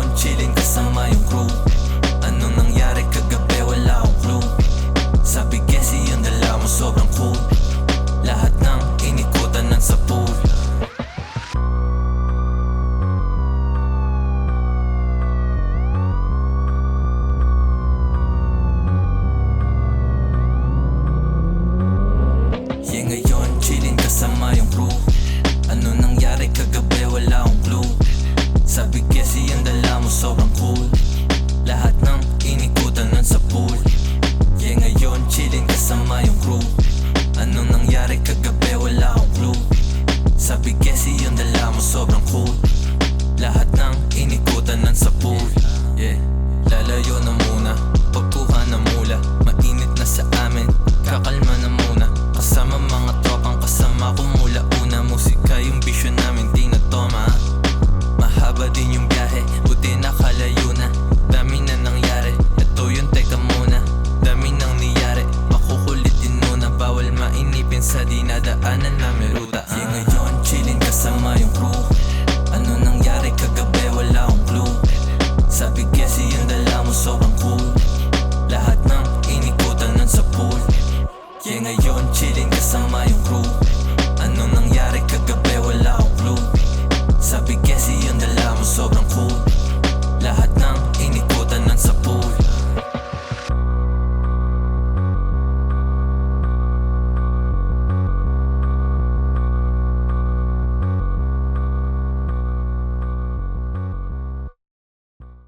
ngayon, chillin' kasama yung crew. Anong nangyari kagabi, wala akong clue. Sabi Gessie, yung dala mo sobrang cool. Lahat ng inikutan ng sa pool. Yeah, ngayon, chillin' kasama yung crew. Ano nangyari kagabi, wala akong clue. Sabi Gessie, yung dala mo sobrang cool.